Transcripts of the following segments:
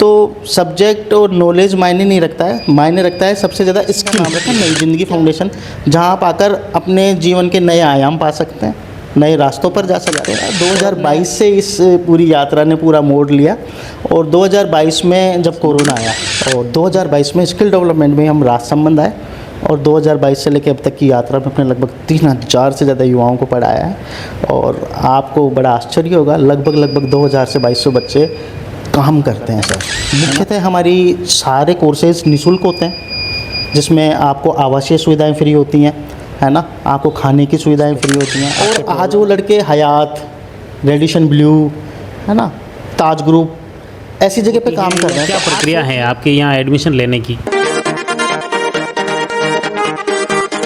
तो सब्जेक्ट और नॉलेज मायने नहीं रखता है, मायने रखता है सबसे ज़्यादा इसका नाम रखा है नई ज़िंदगी फाउंडेशन, जहाँ आप आकर अपने जीवन के नए आयाम पा सकते हैं, नए रास्तों पर जा सकते हैं। 2022 से इस पूरी यात्रा ने पूरा मोड़ लिया और 2022 में जब कोरोना आया और 2022 में स्किल डेवलपमेंट में हम राजसमंद आए और 2022 से लेकर अब तक की यात्रा में अपने लगभग 3000 से ज़्यादा युवाओं को पढ़ाया है। और आपको बड़ा आश्चर्य होगा, लगभग 2000 से 2200 बच्चे काम करते हैं सर। मुख्यतः हमारी सारे कोर्सेज निःशुल्क होते हैं, जिसमें आपको आवासीय सुविधाएं फ्री होती हैं, है ना, आपको खाने की सुविधाएं फ्री होती हैं। और आज वो लड़के हयात, रेडिशन ब्लू, है ना, ताज ग्रुप ऐसी जगह पे काम कर रहे हैं। क्या प्रक्रिया है आपके यहाँ एडमिशन लेने की?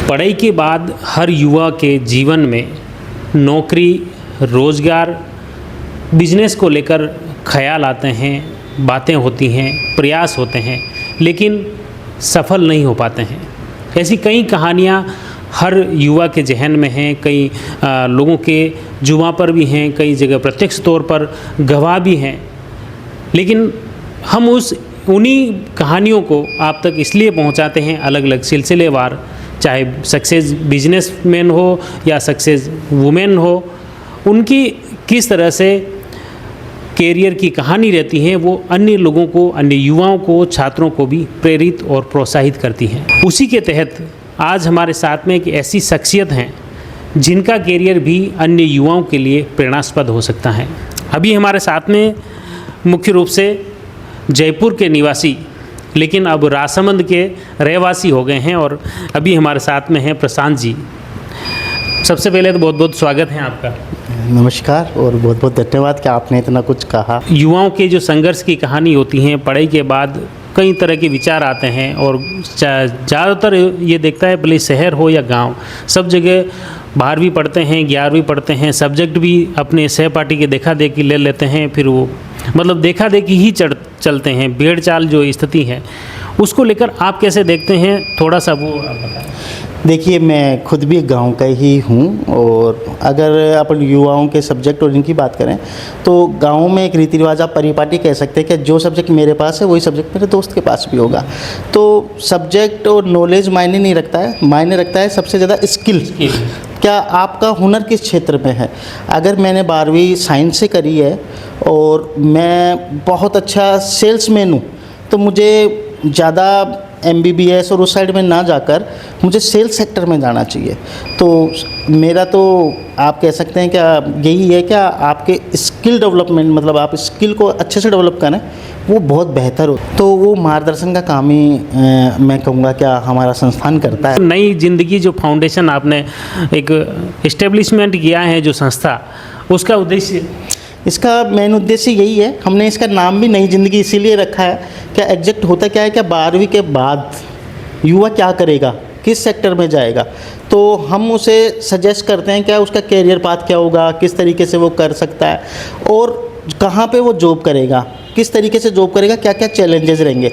पढ़ाई के बाद हर युवा के जीवन में नौकरी, रोजगार, बिजनेस को लेकर ख्याल आते हैं, बातें होती हैं, प्रयास होते हैं, लेकिन सफल नहीं हो पाते हैं। ऐसी कई कहानियाँ हर युवा के जहन में हैं, कई लोगों के जुबां पर भी हैं, कई जगह प्रत्यक्ष तौर पर गवाह भी हैं। लेकिन हम उन्हीं कहानियों को आप तक इसलिए पहुंचाते हैं अलग अलग सिलसिलेवार, चाहे सक्सेस बिजनेसमैन हो या सक्सेस वुमेन हो, उनकी किस तरह से कैरियर की कहानी रहती है, वो अन्य लोगों को, अन्य युवाओं को, छात्रों को भी प्रेरित और प्रोत्साहित करती हैं। उसी के तहत आज हमारे साथ में एक ऐसी शख्सियत हैं जिनका कैरियर भी अन्य युवाओं के लिए प्रेरणास्पद हो सकता है। अभी हमारे साथ में मुख्य रूप से जयपुर के निवासी लेकिन अब राजसमंद के रहवासी हो गए हैं और अभी हमारे साथ में हैं प्रशांत जी। सबसे पहले तो बहुत बहुत स्वागत है आपका। नमस्कार और बहुत बहुत धन्यवाद कि आपने इतना कुछ कहा। युवाओं के जो संघर्ष की कहानी होती हैं, पढ़ाई के बाद कई तरह के विचार आते हैं और ज़्यादातर ये देखता है भले शहर हो या गांव, सब जगह 12वीं पढ़ते हैं, 11वीं पढ़ते हैं, सब्जेक्ट भी अपने सहपाठी के देखा देखी ले लेते हैं, फिर वो मतलब देखा देखी ही चलते हैं। भेड़ चाल जो स्थिति है उसको लेकर आप कैसे देखते हैं, थोड़ा सा वो आप बताएं। देखिए, मैं खुद भी गांव का ही हूँ और अगर अपन युवाओं के सब्जेक्ट और इनकी बात करें तो गांव में एक रीति रिवाज, आप परिपाटी कह सकते हैं कि जो सब्जेक्ट मेरे पास है वही सब्जेक्ट मेरे दोस्त के पास भी होगा। तो सब्जेक्ट और नॉलेज मायने नहीं रखता है, मायने रखता है सबसे ज़्यादा स्किल। क्या आपका हुनर किस क्षेत्र में है। अगर मैंने 12वीं साइंस से करी है और मैं बहुत अच्छा सेल्समैन हूँ तो मुझे ज़्यादा MBBS और उस साइड में ना जाकर मुझे सेल्स सेक्टर में जाना चाहिए। तो मेरा तो आप कह सकते हैं क्या यही है, क्या आपके स्किल डेवलपमेंट, मतलब आप स्किल को अच्छे से डेवलप करें, वो बहुत बेहतर हो। तो वो मार्गदर्शन का काम ही मैं कहूँगा क्या हमारा संस्थान करता है। नई जिंदगी जो फाउंडेशन आपने एक इस्टेब्लिशमेंट किया है, जो संस्था, उसका उद्देश्य, इसका मेन उद्देश्य यही है। हमने इसका नाम भी नई ज़िंदगी इसीलिए रखा है। क्या एग्जैक्ट होता क्या है, क्या 12वीं के बाद युवा क्या करेगा, किस सेक्टर में जाएगा, तो हम उसे सजेस्ट करते हैं क्या उसका कैरियर पाथ क्या होगा, किस तरीके से वो कर सकता है और कहाँ पे वो जॉब करेगा, किस तरीके से जॉब करेगा, क्या क्या चैलेंजेस रहेंगे।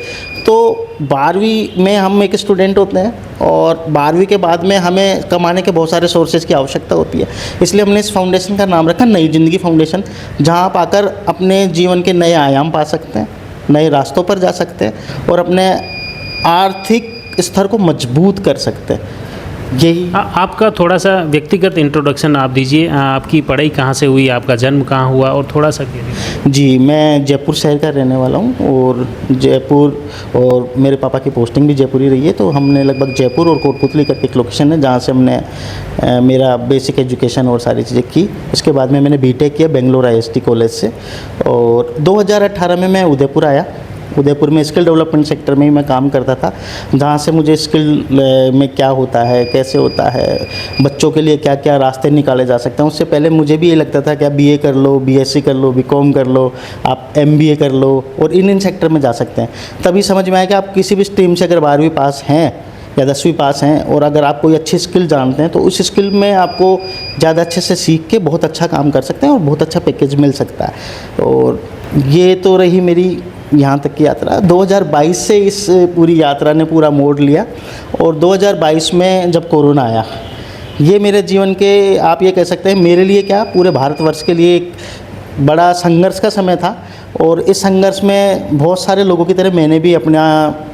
तो 12वीं में हम एक स्टूडेंट होते हैं और 12वीं के बाद में हमें कमाने के बहुत सारे सोर्सेज की आवश्यकता होती है। इसलिए हमने इस फाउंडेशन का नाम रखा नई ज़िंदगी फाउंडेशन, जहाँ आप आकर अपने जीवन के नए आयाम पा सकते हैं, नए रास्तों पर जा सकते हैं और अपने आर्थिक स्तर को मजबूत कर सकते हैं। यही आपका थोड़ा सा व्यक्तिगत इंट्रोडक्शन आप दीजिए। आपकी पढ़ाई कहाँ से हुई, आपका जन्म कहाँ हुआ और थोड़ा सा जी, मैं जयपुर शहर का रहने वाला हूँ और जयपुर, और मेरे पापा की पोस्टिंग भी जयपुर ही रही है। तो हमने लगभग जयपुर और कोटपुतली करके एक लोकेशन है जहाँ से हमने मेरा बेसिक एजुकेशन और सारी चीज़ें की। उसके बाद में मैंने BTech किया बेंगलोर IST कॉलेज से और 2018 में मैं उदयपुर आया। उदयपुर में स्किल डेवलपमेंट सेक्टर में ही मैं काम करता था, जहाँ से मुझे स्किल में क्या होता है, कैसे होता है, बच्चों के लिए क्या क्या रास्ते निकाले जा सकते हैं। उससे पहले मुझे भी ये लगता था कि आप BA कर लो, BSc कर लो, BCom कर लो, आप MBA कर लो और इन सेक्टर में जा सकते हैं। तभी समझ में आया कि आप किसी भी स्ट्रीम से अगर 12वीं पास हैं या 10वीं पास हैं और अगर आप कोई अच्छी स्किल जानते हैं तो उस स्किल में आपको ज़्यादा अच्छे से सीख के बहुत अच्छा काम कर सकते हैं और बहुत अच्छा पैकेज मिल सकता है। और ये तो रही मेरी यहाँ तक की यात्रा। 2022 से इस पूरी यात्रा ने पूरा मोड़ लिया और 2022 में जब कोरोना आया, ये मेरे जीवन के, आप ये कह सकते हैं मेरे लिए क्या पूरे भारतवर्ष के लिए एक बड़ा संघर्ष का समय था। और इस संघर्ष में बहुत सारे लोगों की तरह मैंने भी अपना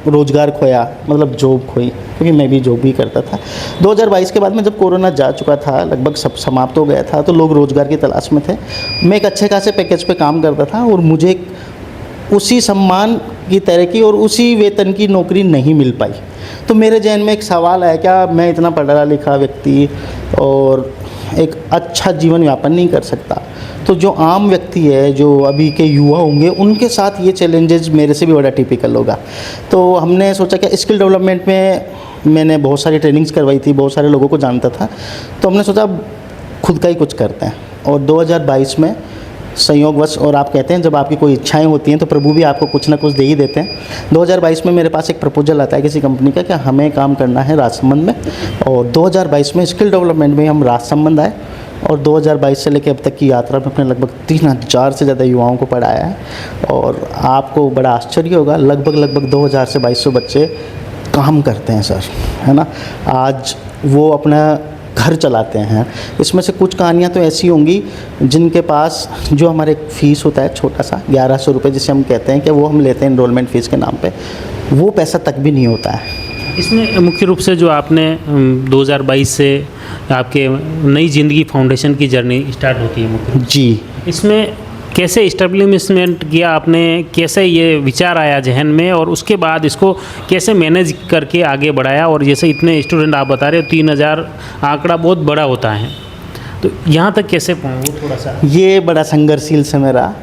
रोज़गार खोया, मतलब जॉब खोई, क्योंकि मैं भी जॉब ही करता था। 2022 के बाद में जब कोरोना जा चुका था, लगभग सब समाप्त हो गया था, तो लोग रोज़गार की तलाश में थे। मैं एक अच्छे खासे पैकेज पे काम करता था और मुझे उसी सम्मान की तरह की और उसी वेतन की नौकरी नहीं मिल पाई। तो मेरे जहन में एक सवाल आया, क्या मैं इतना पढ़ा लिखा व्यक्ति और एक अच्छा जीवन यापन नहीं कर सकता? तो जो आम व्यक्ति है, जो अभी के युवा होंगे, उनके साथ ये चैलेंजेस मेरे से भी बड़ा टिपिकल होगा। तो हमने सोचा कि स्किल डेवलपमेंट में मैंने बहुत सारी ट्रेनिंग्स करवाई थी, बहुत सारे लोगों को जानता था, तो हमने सोचा खुद का ही कुछ करते हैं। और 2022 में संयोगवश, और आप कहते हैं जब आपकी कोई इच्छाएं होती हैं तो प्रभु भी आपको कुछ ना कुछ दे ही देते हैं। 2022 में मेरे पास एक प्रपोजल आता है किसी कंपनी का कि हमें काम करना है राजसमंद में, और 2022 में स्किल डेवलपमेंट में हम राजसमंद आए और 2022 से लेकर अब तक की यात्रा में अपने लगभग 3000 से ज़्यादा युवाओं को पढ़ाया है। और आपको बड़ा आश्चर्य होगा, लगभग 2000 से 2200 बच्चे काम करते हैं सर, है ना। आज वो अपना घर चलाते हैं। इसमें से कुछ कहानियाँ तो ऐसी होंगी जिनके पास जो हमारे फ़ीस होता है छोटा सा 1100 रुपये, जिसे हम कहते हैं कि वो हम लेते हैं इनरोलमेंट फ़ीस के नाम पे, वो पैसा तक भी नहीं होता है। इसमें मुख्य रूप से जो आपने 2022 से आपके नई ज़िंदगी फाउंडेशन की जर्नी स्टार्ट होती है मुख्य रूप से। जी, इसमें कैसे इस्टेब्लिशमेंट किया आपने, कैसे ये विचार आया जहन में, और उसके बाद इसको कैसे मैनेज करके आगे बढ़ाया? और जैसे इतने स्टूडेंट आप बता रहे हो, 3000 आंकड़ा बहुत बड़ा होता है, तो यहाँ तक कैसे पहुँचे वो थोड़ा सा? ये बड़ा संघर्षशील समय रहा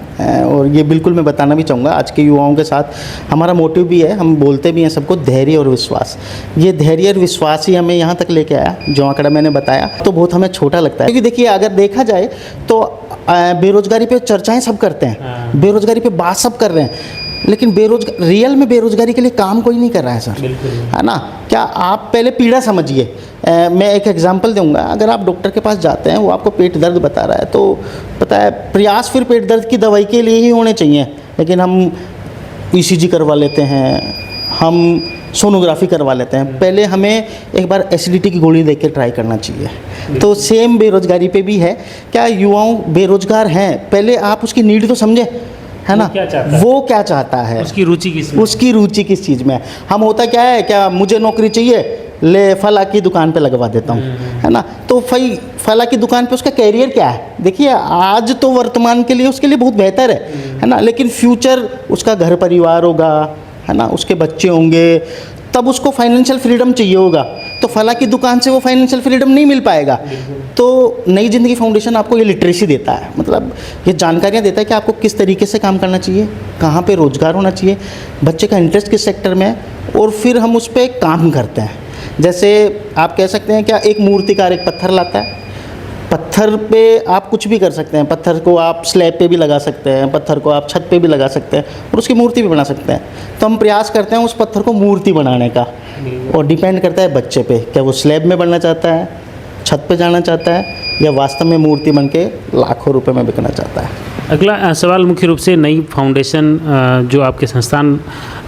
और ये बिल्कुल मैं बताना भी चाहूँगा। आज के युवाओं के साथ हमारा मोटिव भी है, हम बोलते भी हैं सबको, धैर्य और विश्वास। ये धैर्य और विश्वास ही हमें यहाँ तक लेके आया। जो आंकड़ा मैंने बताया तो बहुत हमें छोटा लगता है, क्योंकि देखिए अगर देखा जाए तो बेरोज़गारी पे चर्चाएं सब करते हैं, बेरोज़गारी पे बात सब कर रहे हैं, लेकिन रियल में बेरोज़गारी के लिए काम कोई नहीं कर रहा है सर, है ना। क्या आप पहले पीड़ा समझिए। मैं एक एग्जांपल दूंगा। अगर आप डॉक्टर के पास जाते हैं, वो आपको पेट दर्द बता रहा है, तो पता है प्रयास फिर पेट दर्द की दवाई के लिए ही होने चाहिए, लेकिन हम ईसीजी करवा लेते हैं, हम सोनोग्राफी करवा लेते हैं। पहले हमें एक बार एसिडिटी की गोली देख के ट्राई करना चाहिए। तो सेम बेरोज़गारी पे भी है। क्या युवाओं बेरोज़गार हैं, पहले आप उसकी नीड तो समझें, है ना। वो क्या चाहता है, उसकी रुचि किस चीज़ में है। हम होता क्या है, क्या मुझे नौकरी चाहिए, ले फला की दुकान पे लगवा देता हूँ, है ना। तो फला की दुकान पे उसका कैरियर क्या है? देखिए आज तो वर्तमान के लिए उसके लिए बहुत बेहतर है ना, लेकिन फ्यूचर उसका घर परिवार होगा, है ना, उसके बच्चे होंगे, तब उसको फाइनेंशियल फ्रीडम चाहिए होगा। तो फला की दुकान से वो फाइनेंशियल फ्रीडम नहीं मिल पाएगा। तो नई ज़िंदगी फाउंडेशन आपको ये लिटरेसी देता है, मतलब ये जानकारियाँ देता है कि आपको किस तरीके से काम करना चाहिए, कहाँ पे रोज़गार होना चाहिए, बच्चे का इंटरेस्ट किस सेक्टर में है, और फिर हम उस पर काम करते हैं। जैसे आप कह सकते हैं क्या, एक मूर्तिकार एक पत्थर लाता है, पत्थर पे आप कुछ भी कर सकते हैं, पत्थर को आप स्लैब पे भी लगा सकते हैं, पत्थर को आप छत पे भी लगा सकते हैं और उसकी मूर्ति भी बना सकते हैं। तो हम प्रयास करते हैं उस पत्थर को मूर्ति बनाने का, और डिपेंड करता है बच्चे पे, क्या वो स्लैब में बनना चाहता है, छत पे जाना चाहता है, या वास्तव में मूर्ति बन के लाखों रुपए में बिकना चाहता है। अगला सवाल मुख्य रूप से नई फाउंडेशन, जो आपके संस्थान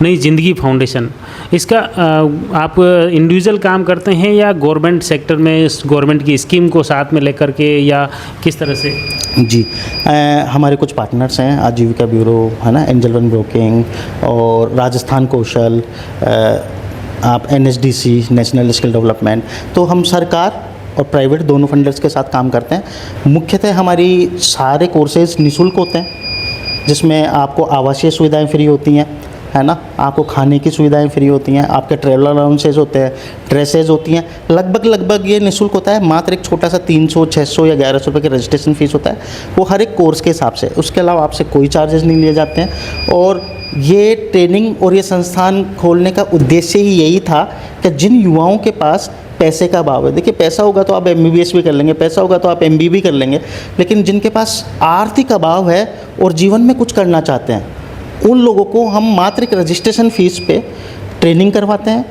नई ज़िंदगी फाउंडेशन, इसका आप इंडिविजुअल काम करते हैं या गवर्नमेंट सेक्टर में गवर्नमेंट की स्कीम को साथ में लेकर के, या किस तरह से? जी, हमारे कुछ पार्टनर्स हैं, आजीविका ब्यूरो, है ना, एंजल वन ब्रोकिंग, और राजस्थान कौशल, आप NSDC नेशनल स्किल डेवलपमेंट। तो हम सरकार और प्राइवेट दोनों फंडर्स के साथ काम करते हैं। मुख्यतः हमारी सारे कोर्सेज निःशुल्क होते हैं, जिसमें आपको आवासीय सुविधाएं फ्री होती हैं, है ना, आपको खाने की सुविधाएं फ्री होती हैं, आपके ट्रैवल अलाउंसेज होते हैं, ड्रेसेज होती हैं, लगभग ये निःशुल्क होता है। मात्र एक छोटा सा 300, 600 या 1100 रुपये की रजिस्ट्रेशन फ़ीस होता है, वो हर एक कोर्स के हिसाब से। उसके अलावा आपसे कोई चार्जेस नहीं लिए जाते हैं। और ये ट्रेनिंग और ये संस्थान खोलने का उद्देश्य ही यही था कि जिन युवाओं के पास पैसे का अभाव है, देखिए पैसा होगा तो आप MBBS भी कर लेंगे, पैसा होगा तो आप MBA भी कर लेंगे, लेकिन जिनके पास आर्थिक अभाव है और जीवन में कुछ करना चाहते हैं, उन लोगों को हम मात्र एक रजिस्ट्रेशन फ़ीस पे ट्रेनिंग करवाते हैं,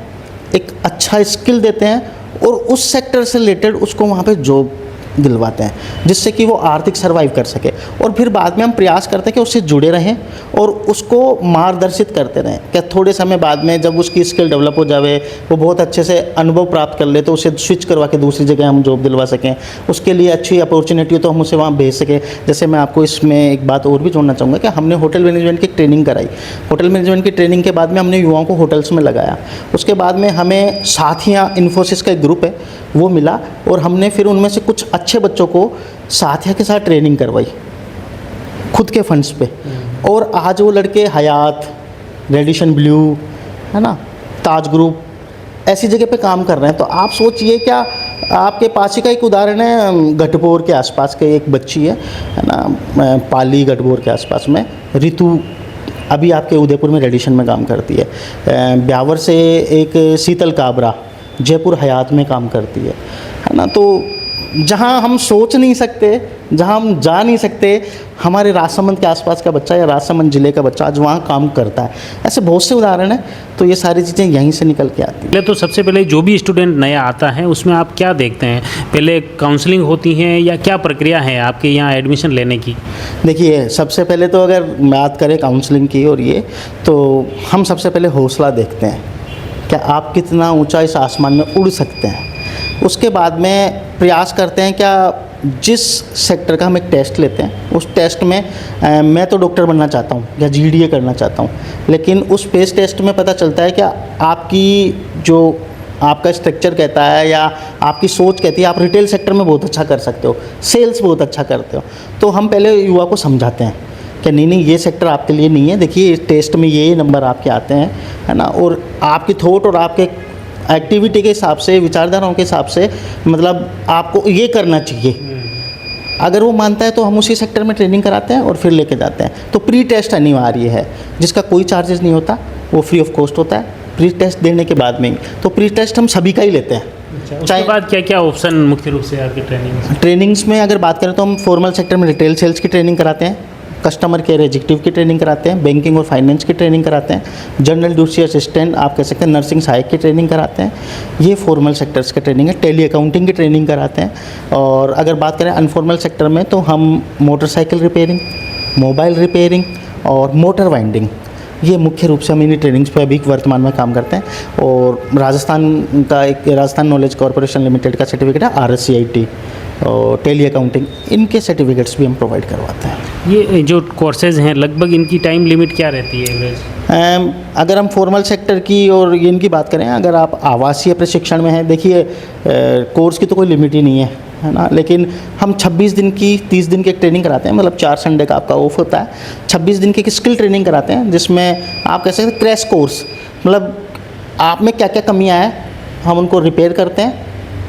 एक अच्छा स्किल देते हैं, और उस सेक्टर से रिलेटेड उसको वहाँ पे जॉब दिलवाते हैं जिससे कि वो आर्थिक सर्वाइव कर सके। और फिर बाद में हम प्रयास करते हैं कि उससे जुड़े रहें और उसको मार्गदर्शित करते रहें कि थोड़े समय बाद में जब उसकी स्किल डेवलप हो जावे, वो बहुत अच्छे से अनुभव प्राप्त कर ले, तो उसे स्विच करवा के दूसरी जगह हम जॉब दिलवा सकें। उसके लिए अच्छी अपॉर्चुनिटी हो तो हम उसे वहाँ भेज सकें। जैसे मैं आपको इसमें एक बात और भी जोड़ना चाहूँगा कि हमने होटल मैनेजमेंट की ट्रेनिंग कराई। होटल मैनेजमेंट की ट्रेनिंग के बाद में हमने युवाओं को होटल्स में लगाया। उसके बाद में हमें साथिया इन्फोसिस का एक ग्रुप है वो मिला और हमने फिर उनमें से कुछ अच्छे बच्चों को साथिया के साथ ट्रेनिंग करवाई खुद के फंड्स पे। और आज वो लड़के हयात, रेडिशन ब्लू, है ना, ताज ग्रुप ऐसी जगह पे काम कर रहे हैं। तो आप सोचिए, क्या आपके पास ही का एक उदाहरण है, गठबोर के आसपास के एक बच्ची है ना, पाली गठबोर के आसपास में रितु, अभी आपके उदयपुर में रेडिशन में काम करती है। ब्यावर से एक शीतल काबरा जयपुर हयात में काम करती है ना। तो जहाँ हम सोच नहीं सकते, जहाँ हम जा नहीं सकते, हमारे राजसमंद के आसपास का बच्चा या राजसमंद ज़िले का बच्चा आज वहाँ काम करता है। ऐसे बहुत से उदाहरण हैं। तो ये सारी चीज़ें यहीं से निकल के आती हैं। पहले तो सबसे पहले जो भी स्टूडेंट नया आता है उसमें आप क्या देखते हैं? पहले काउंसलिंग होती है या क्या प्रक्रिया है आपके यहाँ एडमिशन लेने की? देखिए, सबसे पहले तो अगर बात करें काउंसलिंग की और ये, तो हम सबसे पहले हौसला देखते हैं, क्या आप कितना ऊंचा इस आसमान में उड़ सकते हैं। उसके बाद में प्रयास करते हैं, क्या जिस सेक्टर का हम एक टेस्ट लेते हैं उस टेस्ट में मैं तो डॉक्टर बनना चाहता हूँ या जीडीए करना चाहता हूँ, लेकिन उस पेस टेस्ट में पता चलता है क्या आपकी जो आपका स्ट्रक्चर कहता है या आपकी सोच कहती है आप रिटेल सेक्टर में बहुत अच्छा कर सकते हो, सेल्स बहुत अच्छा करते हो। तो हम पहले युवा को समझाते हैं कि नहीं ये सेक्टर आपके लिए नहीं है, देखिए इस टेस्ट में ये नंबर आपके आते हैं, है ना, और आपकी थॉट और आपके एक्टिविटी के हिसाब से, विचारधाराओं के हिसाब से मतलब आपको ये करना चाहिए। अगर वो मानता है तो हम उसी सेक्टर में ट्रेनिंग कराते हैं और फिर लेके जाते हैं। तो प्री टेस्ट अनिवार्य है जिसका कोई चार्जेस नहीं होता, वो फ्री ऑफ कॉस्ट होता है प्री टेस्ट देने के बाद में ही। तो प्री टेस्ट हम सभी का ही लेते हैं। उसके बाद क्या क्या ऑप्शन मुख्य रूप से आपकी ट्रेनिंग्स में अगर बात करें तो हम फॉर्मल सेक्टर में रिटेल सेल्स की ट्रेनिंग कराते हैं, कस्टमर केयर एग्जीक्यूटिव की ट्रेनिंग कराते हैं, बैंकिंग और फाइनेंस की ट्रेनिंग कराते हैं, जनरल ड्यूटी असिस्टेंट आप कह सकते हैं, नर्सिंग सहायक की ट्रेनिंग कराते हैं। ये फॉर्मल सेक्टर्स की ट्रेनिंग है। टेली अकाउंटिंग की ट्रेनिंग कराते हैं। और अगर बात करें अनफॉर्मल सेक्टर में तो हम मोटरसाइकिल रिपेयरिंग, मोबाइल रिपेयरिंग और मोटर वाइंडिंग, ये मुख्य रूप से हम इन्हीं ट्रेनिंग्स पे अभी वर्तमान में काम करते हैं। और राजस्थान का एक राजस्थान नॉलेज कॉर्पोरेशन लिमिटेड का सर्टिफिकेट है RSCIT और टेली अकाउंटिंग, इनके सर्टिफिकेट्स भी हम प्रोवाइड करवाते हैं। ये जो कोर्सेज़ हैं लगभग इनकी टाइम लिमिट क्या रहती है एवरेज? अगर हम फॉर्मल सेक्टर की और इनकी बात करें, अगर आप आवासीय प्रशिक्षण में हैं, देखिए कोर्स की तो कोई लिमिट ही नहीं है ना, लेकिन हम 26 दिन की 30 दिन की एक ट्रेनिंग कराते हैं, मतलब 4 संडे का आपका ऑफ होता है। 26 दिन की एक स्किल ट्रेनिंग कराते हैं जिसमें आप कह सकते हैं क्रैश कोर्स, मतलब आप में क्या क्या कमियाँ हैं हम उनको रिपेयर करते हैं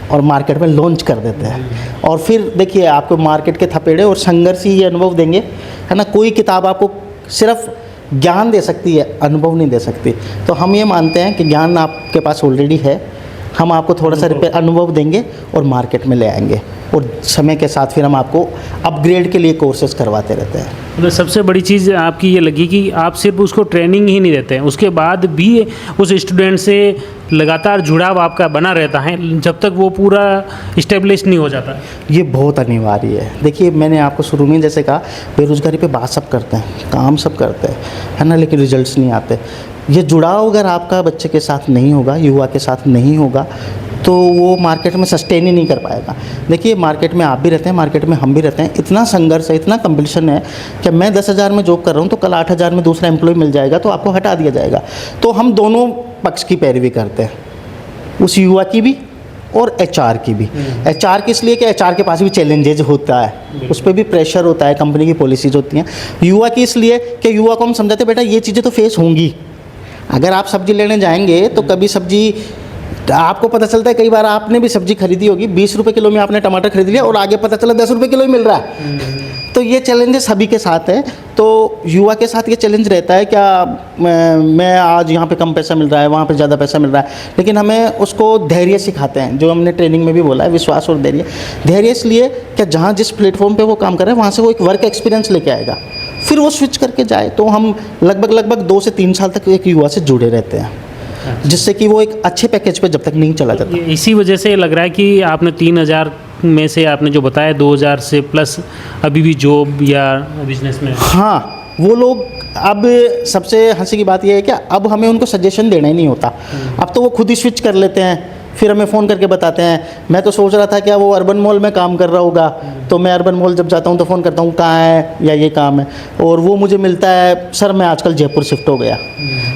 और मार्केट में लॉन्च कर देते हैं। और फिर देखिए आपको मार्केट के थपेड़े और संघर्ष ही ये अनुभव देंगे, है ना। कोई किताब आपको सिर्फ ज्ञान दे सकती है, अनुभव नहीं दे सकती। तो हम ये मानते हैं कि ज्ञान आपके पास ऑलरेडी है, हम आपको थोड़ा सा रिपेयर अनुभव देंगे और मार्केट में ले आएंगे, और समय के साथ फिर हम आपको अपग्रेड के लिए कोर्सेज करवाते रहते हैं। मतलब सबसे बड़ी चीज़ आपकी ये लगी कि आप सिर्फ उसको ट्रेनिंग ही नहीं देते हैं, उसके बाद भी उस स्टूडेंट से लगातार जुड़ाव आपका बना रहता है जब तक वो पूरा इस्टेब्लिश नहीं हो जाता। ये बहुत अनिवार्य है। देखिए मैंने आपको शुरू में जैसे कहा, बेरोज़गारी पे बात सब करते हैं, काम सब करते हैं, है ना, लेकिन रिजल्ट्स नहीं आते। ये जुड़ाव अगर आपका बच्चे के साथ नहीं होगा, युवा के साथ नहीं होगा, तो वो मार्केट में सस्टेन ही नहीं कर पाएगा। देखिए मार्केट में आप भी रहते हैं, मार्केट में हम भी रहते हैं, इतना संघर्ष है, इतना कंपटीशन है कि मैं 10,000 में जॉब कर रहा हूँ तो कल 8,000 में दूसरा एम्प्लॉय मिल जाएगा तो आपको हटा दिया जाएगा। तो हम दोनों पक्ष की पैरवी करते हैं, उस युवा की भी और HR की भी। HR किस लिए कि HR के पास भी चैलेंजेज होता है, उस पर भी प्रेशर होता है, कंपनी की पॉलिसीज होती हैं। युवा की इसलिए कि युवा को हम समझाते बेटा ये चीज़ें तो फेस होंगी। अगर आप सब्जी लेने जाएंगे तो कभी सब्जी आपको पता चलता है, कई बार आपने भी सब्जी खरीदी होगी, 20 रुपये किलो में आपने टमाटर खरीद लिया और आगे पता चला 10 रुपये किलो ही मिल रहा है। तो ये चैलेंजेस सभी के साथ है। तो युवा के साथ ये चैलेंज रहता है क्या मैं आज यहाँ पे कम पैसा मिल रहा है, वहाँ पे ज़्यादा पैसा मिल रहा है, लेकिन हमें उसको धैर्य सिखाते हैं, जो हमने ट्रेनिंग में भी बोला है, विश्वास और धैर्य। धैर्य इसलिए कि जहाँ जिस प्लेटफॉर्म पे वो काम कर रहे हैं वहाँ से वो एक वर्क एक्सपीरियंस लेके आएगा, फिर वो स्विच करके जाए। तो हम लगभग 2 से 3 साल तक एक युवा से जुड़े रहते हैं, जिससे कि वो एक अच्छे पैकेज पे जब तक नहीं चला जाता। इसी वजह से लग रहा है कि आपने 3,000 में से आपने जो बताया 2000 से प्लस अभी भी जॉब या बिजनेस में? हाँ, वो लोग अब सबसे हंसी की बात यह है कि अब हमें उनको सजेशन देना ही नहीं होता। अब तो वो खुद ही स्विच कर लेते हैं, फिर हमें फ़ोन करके बताते हैं। मैं तो सोच रहा था कि वो अर्बन मॉल में काम कर रहा होगा, तो मैं अर्बन मॉल जब जाता हूँ तो फ़ोन करता हूँ कहाँ है या ये काम है, और वो मुझे मिलता है सर मैं आजकल जयपुर शिफ्ट हो गया,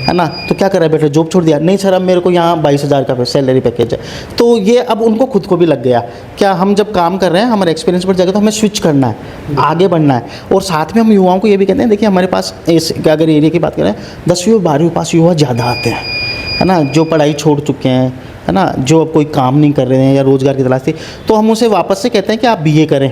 है ना, तो क्या कर रहा है बेटे, जॉब छोड़ दिया? नहीं सर, अब मेरे को यहाँ 22,000 का सैलरी पैकेज है। तो ये अब उनको खुद को भी लग गया क्या हम जब काम कर रहे हैं हमारा एक्सपीरियंस बढ़ जाएगा तो हमें स्विच करना है, आगे बढ़ना है। और साथ में हम युवाओं को ये भी कहते हैं, देखिए हमारे पास इस अगर एरिया की बात करें 10वीं और 12वीं पास युवा ज़्यादा आते हैं, है ना, जो पढ़ाई छोड़ चुके हैं, है ना, जो अब कोई काम नहीं कर रहे हैं या रोज़गार की तलाश थी, तो हम उसे वापस से कहते हैं कि आप बीए करें,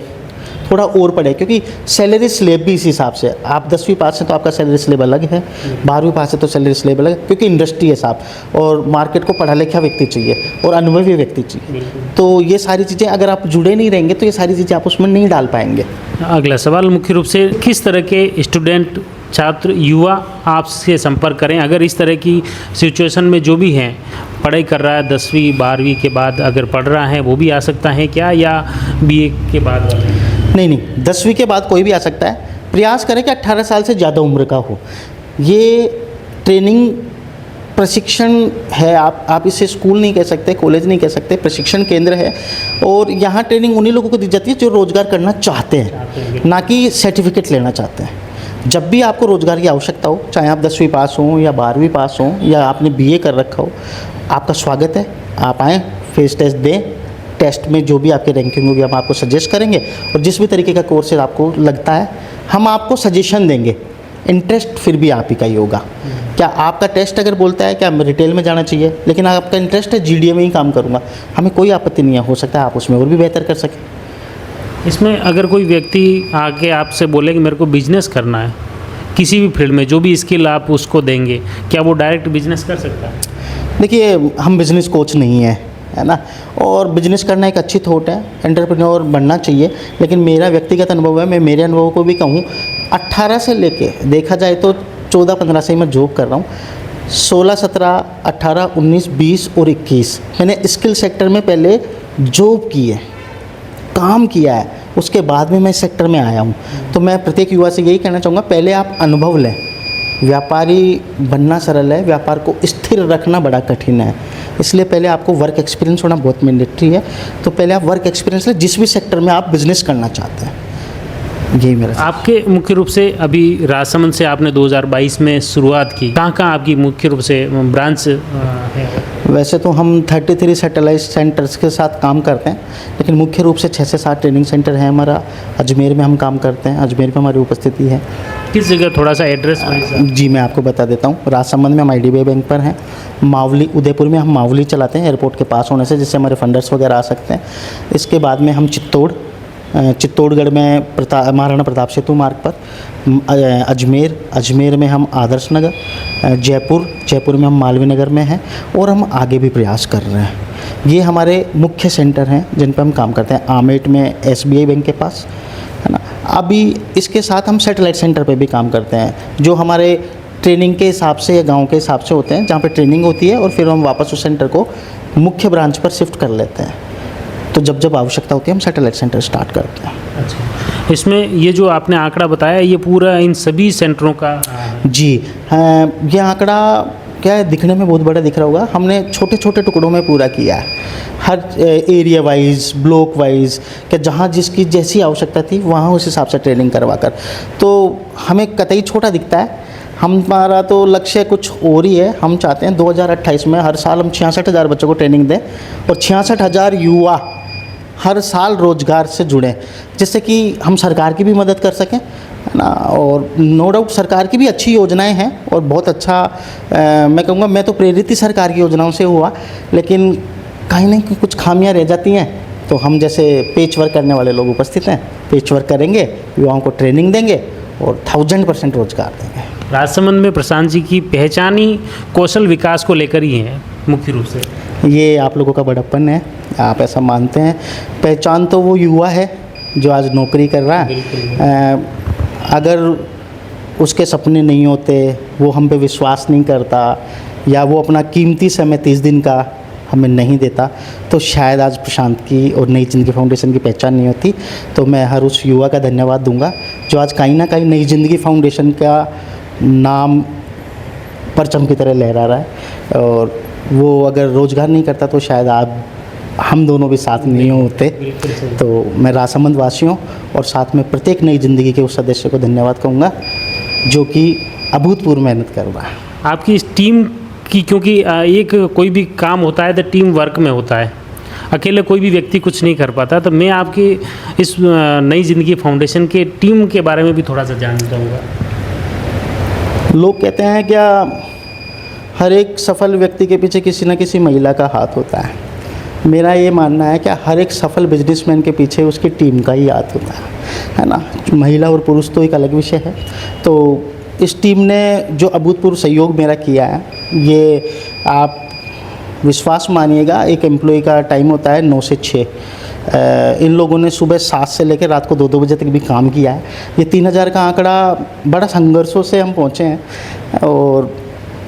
थोड़ा और पढ़ें, क्योंकि सैलरी स्लेब भी इस हिसाब से, आप 10वीं पास हैं तो आपका सैलरी स्लेब अलग है, 12वीं पास है तो सैलरी स्लेब अलग है, क्योंकि इंडस्ट्री है साहब, और मार्केट को पढ़ा लिखा व्यक्ति चाहिए और अनुभवी व्यक्ति चाहिए। तो ये सारी चीज़ें अगर आप जुड़े नहीं रहेंगे तो ये सारी चीज़ें आप उसमें नहीं डाल पाएंगे। अगला सवाल मुख्य रूप से किस तरह के स्टूडेंट, छात्र, युवा आपसे संपर्क करें अगर इस तरह की सिचुएशन में जो भी हैं, पढ़ाई कर रहा है 10वीं 12वीं के बाद अगर पढ़ रहा है वो भी आ सकता है क्या, या बीए के बाद? नहीं, 10वीं के बाद कोई भी आ सकता है। प्रयास करें कि 18 साल से ज़्यादा उम्र का हो। ये ट्रेनिंग प्रशिक्षण है, आप इसे स्कूल नहीं कह सकते, कॉलेज नहीं कह सकते, प्रशिक्षण केंद्र है। और यहाँ ट्रेनिंग उन्हीं लोगों को दी जाती है जो रोज़गार करना चाहते हैं, ना कि सर्टिफिकेट लेना चाहते हैं। जब भी आपको रोज़गार की आवश्यकता हो, चाहे आप 10वीं पास हों या 12वीं पास हों या आपने बीए कर रखा हो, आपका स्वागत है। आप आएँ, फेस टेस्ट दें, टेस्ट में जो भी आपकी रैंकिंग होगी हम आपको सजेस्ट करेंगे, और जिस भी तरीके का कोर्स आपको लगता है हम आपको सजेशन देंगे। इंटरेस्ट फिर भी आप ही का ही होगा। क्या आपका टेस्ट अगर बोलता है कि आप रिटेल में जाना चाहिए, लेकिन आपका इंटरेस्ट है जीडीए में ही काम करूँगा, हमें कोई आपत्ति नहीं है, हो सकता है आप उसमें और भी बेहतर कर सकें। इसमें अगर कोई व्यक्ति आके आपसे बोले कि मेरे को बिजनेस करना है किसी भी फील्ड में, जो भी स्किल आप उसको देंगे, क्या वो डायरेक्ट बिजनेस कर सकता है? देखिए, हम बिज़नेस कोच नहीं है ना, और बिज़नेस करना एक अच्छी थॉट है, एंटरप्रेन्योर बनना चाहिए। लेकिन मेरा व्यक्तिगत अनुभव है, मैं मेरे अनुभव को भी कहूँ, 18 से लेके देखा जाए तो 14-15 से ही मैं जॉब कर रहा हूँ। 16, 17, 18, 19, 20 और 21 मैंने स्किल सेक्टर में पहले जॉब की है, काम किया है, उसके बाद में मैं इस सेक्टर में आया हूँ। तो मैं प्रत्येक युवा से यही कहना चाहूँगा, पहले आप अनुभव लें। व्यापारी बनना सरल है, व्यापार को स्थिर रखना बड़ा कठिन है, इसलिए पहले आपको वर्क एक्सपीरियंस होना बहुत मैंडेटरी है। तो पहले आप वर्क एक्सपीरियंस लें जिस भी सेक्टर में आप बिज़नेस करना चाहते हैं। यही मेरा आपके मुख्य रूप से अभी राजसमंद से आपने 2022 में शुरुआत की, कहाँ आपकी मुख्य रूप से ब्रांच है? वैसे तो हम 33 सैटेलाइट सेंटर्स के साथ काम करते हैं, लेकिन मुख्य रूप से 6 से 7 ट्रेनिंग सेंटर है हमारा। अजमेर में हम काम करते हैं, अजमेर में हमारी उपस्थिति है। किस जगह, थोड़ा सा एड्रेस? जी मैं आपको बता देता हूँ। राजसमंद में हम IDBI बैंक पर हैं। मावली, उदयपुर में हम मावली चलाते हैं एयरपोर्ट के पास होने से, जिससे हमारे फंडर्स वगैरह आ सकते हैं। इसके बाद में हम चित्तौड़गढ़ में महाराणा प्रताप सेतु मार्ग पर, अजमेर में हम आदर्श नगर, जयपुर में हम मालवीय नगर में हैं, और हम आगे भी प्रयास कर रहे हैं। ये हमारे मुख्य सेंटर हैं जिन पर हम काम करते हैं। आमेट में SBI बैंक के पास, है ना। अभी इसके साथ हम सैटेलाइट सेंटर पे भी काम करते हैं, जो हमारे ट्रेनिंग के हिसाब से या गांव के हिसाब से होते हैं, जहाँ पे ट्रेनिंग होती है और फिर हम वापस उस सेंटर को मुख्य ब्रांच पर शिफ्ट कर लेते हैं। तो जब आवश्यकता होती है हम सैटेलाइट सेंटर स्टार्ट करते हैं। अच्छा, इसमें ये जो आपने आंकड़ा बताया, ये पूरा इन सभी सेंटरों का? जी हाँ, ये आंकड़ा क्या है, दिखने में बहुत बड़ा दिख रहा होगा, हमने छोटे छोटे टुकड़ों में पूरा किया है। हर एरिया वाइज, ब्लॉक वाइज, क्या जहाँ जिसकी जैसी आवश्यकता थी वहाँ उस हिसाब से ट्रेनिंग करवा कर, तो हमें कतई छोटा दिखता है। हमारा तो लक्ष्य कुछ और ही है। हम चाहते हैं 2028 में हर साल हम 66,000 बच्चों को ट्रेनिंग दें और 66,000 युवा हर साल रोज़गार से जुड़ें, जिससे कि हम सरकार की भी मदद कर सकें, है ना। और नो डाउट सरकार की भी अच्छी योजनाएं हैं और बहुत अच्छा, मैं कहूँगा मैं तो प्रेरित ही सरकार की योजनाओं से हुआ, लेकिन कहीं ना कहीं कुछ खामियां रह जाती हैं। तो हम जैसे पेच वर्क करने वाले लोग उपस्थित हैं, पेच वर्क करेंगे, युवाओं को ट्रेनिंग देंगे और 1000% रोज़गार देंगे। राजसमंद में प्रशांत जी की पहचान ही कौशल विकास को लेकर ही है मुख्य रूप से। ये आप लोगों का बड़प्पन है, आप ऐसा मानते हैं। पहचान तो वो युवा है जो आज नौकरी कर रहा है। अगर उसके सपने नहीं होते, वो हम पे विश्वास नहीं करता, या वो अपना कीमती समय 30 दिन का हमें नहीं देता तो शायद आज प्रशांत की और नई ज़िंदगी फाउंडेशन की पहचान नहीं होती। तो मैं हर उस युवा का धन्यवाद दूंगा जो आज कहीं ना कहीं नई ज़िंदगी फाउंडेशन का नाम परचम की तरह लहरा रहा है, और वो अगर रोज़गार नहीं करता तो शायद आप हम दोनों भी साथ नहीं होते। तो मैं राजसमंद वासियों और साथ में प्रत्येक नई ज़िंदगी के उस सदस्य को धन्यवाद कहूँगा जो कि अभूतपूर्व मेहनत कर रहा है। आपकी इस टीम की, क्योंकि एक कोई भी काम होता है तो टीम वर्क में होता है, अकेले कोई भी व्यक्ति कुछ नहीं कर पाता। तो मैं आपकी इस नई ज़िंदगी फाउंडेशन के टीम के बारे में भी थोड़ा सा जानना चाहूँगा। लोग कहते हैं क्या हर एक सफल व्यक्ति के पीछे किसी न किसी महिला का हाथ होता है। मेरा ये मानना है कि हर एक सफल बिजनेसमैन के पीछे उसकी टीम का ही हाथ होता है ना। महिला और पुरुष तो एक अलग विषय है। तो इस टीम ने जो अभूतपूर्व सहयोग मेरा किया है, ये आप विश्वास मानिएगा। एक एम्प्लॉय का टाइम होता है 9 से 6। इन लोगों ने सुबह 7 से लेकर रात को 2-2 बजे तक भी काम किया है। ये 3000 का आंकड़ा बड़ा संघर्षों से हम पहुँचे हैं और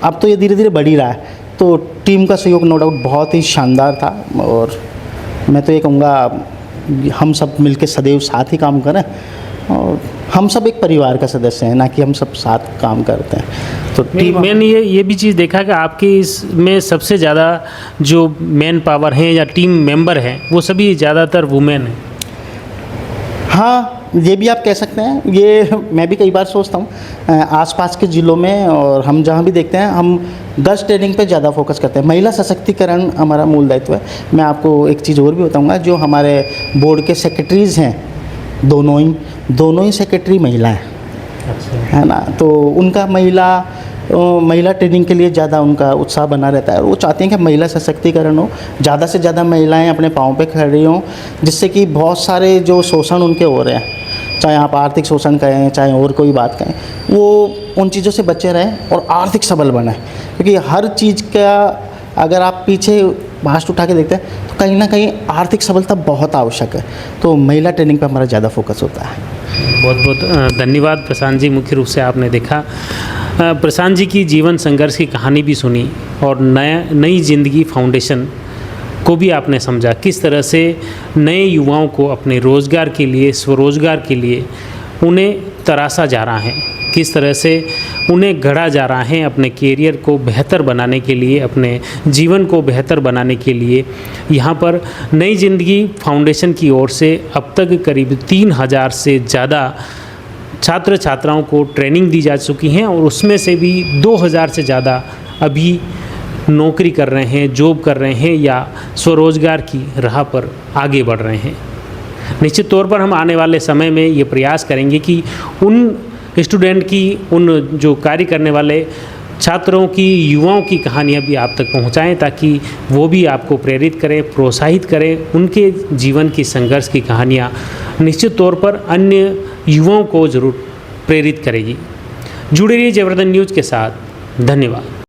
अब तो ये धीरे धीरे बढ़ ही रहा है। तो टीम का सहयोग नो डाउट बहुत ही शानदार था, और मैं तो ये कहूँगा हम सब मिलकर सदैव साथ ही काम करें, और हम सब एक परिवार का सदस्य हैं, ना कि हम सब साथ काम करते हैं। तो मैंने ये भी चीज़ देखा कि आपके इसमें सबसे ज़्यादा जो मैन पावर हैं या टीम मेंबर हैं वो सभी ज़्यादातर वुमेन हैं। हाँ, ये भी आप कह सकते हैं। ये मैं भी कई बार सोचता हूँ आसपास के ज़िलों में, और हम जहाँ भी देखते हैं हम गर्ल्स ट्रेनिंग पे ज़्यादा फोकस करते हैं। महिला सशक्तिकरण हमारा मूल दायित्व है। मैं आपको एक चीज़ और भी बताऊँगा, जो हमारे बोर्ड के सेक्रेटरीज़ हैं दोनों ही सेक्रेटरी महिला हैं। अच्छा। है ना। तो उनका महिला ट्रेनिंग के लिए ज़्यादा उनका उत्साह बना रहता है, और वो चाहते हैं कि महिला सशक्तिकरण हो, ज़्यादा से ज़्यादा महिलाएं अपने पाँव पे खड़ी हों, जिससे कि बहुत सारे जो शोषण उनके हो रहे हैं, चाहे आप आर्थिक शोषण कहें चाहे और कोई बात कहें, वो उन चीज़ों से बचे रहें और आर्थिक सबल बने। क्योंकि हर चीज़ का अगर आप पीछे भास्ट उठा के देखते हैं तो कहीं ना कहीं आर्थिक सबलता बहुत आवश्यक है। तो महिला ट्रेनिंग पर हमारा ज़्यादा फोकस होता है। बहुत बहुत धन्यवाद प्रशांत जी। मुख्य रूप से आपने देखा प्रशांत जी की जीवन संघर्ष की कहानी भी सुनी, और नई ज़िंदगी फाउंडेशन को भी आपने समझा, किस तरह से नए युवाओं को अपने रोज़गार के लिए, स्वरोज़गार के लिए उन्हें तराशा जा रहा है, किस तरह से उन्हें गढ़ा जा रहा है अपने कैरियर को बेहतर बनाने के लिए, अपने जीवन को बेहतर बनाने के लिए। यहाँ पर नई ज़िंदगी फाउंडेशन की ओर से अब तक करीब 3000 से ज़्यादा छात्र छात्राओं को ट्रेनिंग दी जा चुकी हैं, और उसमें से भी 2000 से ज़्यादा अभी नौकरी कर रहे हैं, जॉब कर रहे हैं या स्वरोज़गार की राह पर आगे बढ़ रहे हैं। निश्चित तौर पर हम आने वाले समय में ये प्रयास करेंगे कि उन स्टूडेंट की, उन जो कार्य करने वाले छात्रों की, युवाओं की कहानियाँ भी आप तक पहुँचाएँ, ताकि वो भी आपको प्रेरित करें, प्रोत्साहित करें। उनके जीवन की संघर्ष की कहानियाँ निश्चित तौर पर अन्य युवाओं को ज़रूर प्रेरित करेगी। जुड़े रहिए जयवर्धन न्यूज़ के साथ। धन्यवाद।